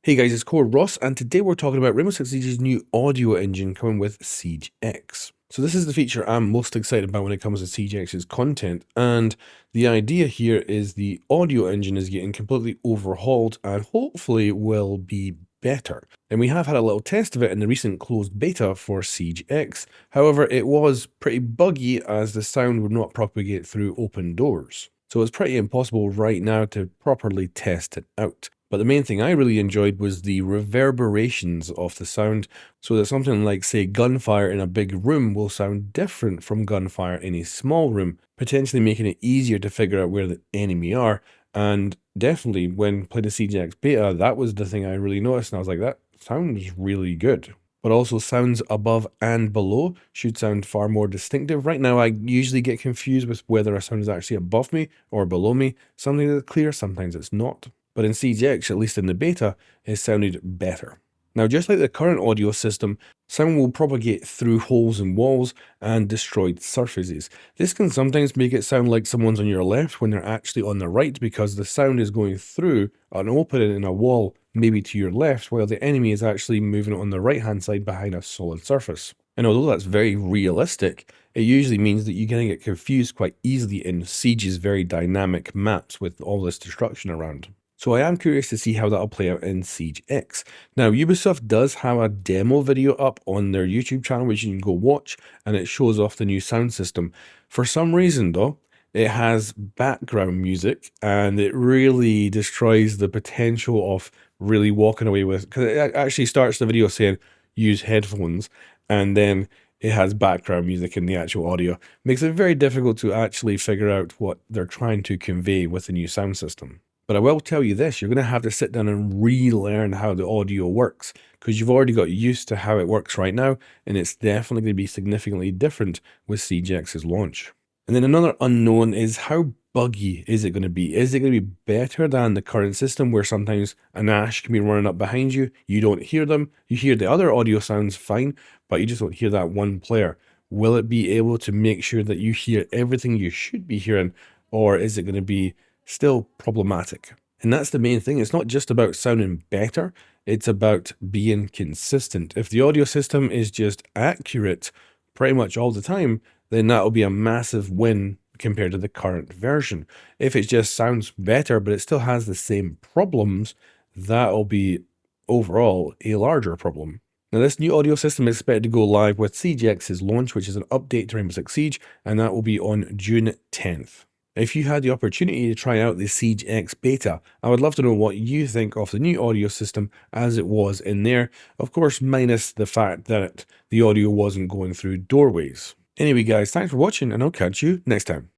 Hey guys, it's COREROSS, and today we're talking about Rainbow Six Siege's new audio engine coming with Siege X. So this is the feature I'm most excited about when it comes to Siege X's content, and the idea here is the audio engine is getting completely overhauled and hopefully will be better. And we have had a little test of it in the recent closed beta for Siege X. However, it was pretty buggy as the sound would not propagate through open doors. So it's pretty impossible right now to properly test it out. But the main thing I really enjoyed was the reverberations of the sound, so that something like, say, gunfire in a big room will sound different from gunfire in a small room, potentially making it easier to figure out where the enemy are. And definitely, when playing the CGX beta, that was the thing I really noticed, and I was like, that sounds really good. But also sounds above and below should sound far more distinctive. Right now, I usually get confused with whether a sound is actually above me or below me. Sometimes it's clear, sometimes it's not. But in Siege X, at least in the beta, it sounded better. Now, just like the current audio system, sound will propagate through holes in walls and destroyed surfaces. This can sometimes make it sound like someone's on your left when they're actually on the right, because the sound is going through an opening in a wall, maybe to your left, while the enemy is actually moving on the right hand side behind a solid surface. And although that's very realistic, it usually means that you're going to get confused quite easily in Siege's very dynamic maps with all this destruction around. So I am curious to see how that'll play out in Siege X. Now, Ubisoft does have a demo video up on their YouTube channel, which you can go watch, and it shows off the new sound system. For some reason, though, it has background music, and it really destroys the potential of really walking away with, because it actually starts the video saying, use headphones, and then it has background music in the actual audio. Makes it very difficult to actually figure out what they're trying to convey with the new sound system. But I will tell you this, you're going to have to sit down and relearn how the audio works, because you've already got used to how it works right now, and it's definitely going to be significantly different with Siege X's launch. And then another unknown is, how buggy is it going to be? Is it going to be better than the current system, where sometimes an Ash can be running up behind you, you don't hear them, you hear the other audio sounds fine, but you just don't hear that one player? Will it be able to make sure that you hear everything you should be hearing, or is it going to be still problematic? And that's the main thing. It's not just about sounding better, it's about being consistent. If the audio system is just accurate pretty much all the time, then that'll be a massive win compared to the current version. If it just sounds better but it still has the same problems, that'll be overall a larger problem. Now, this new audio system is expected to go live with Siege X's launch, which is an update to Rainbow Six Siege, and that will be on June 10th. If you had the opportunity to try out the Siege X beta, I would love to know what you think of the new audio system as it was in there, of course minus the fact that the audio wasn't going through doorways. Anyway guys, thanks for watching, and I'll catch you next time.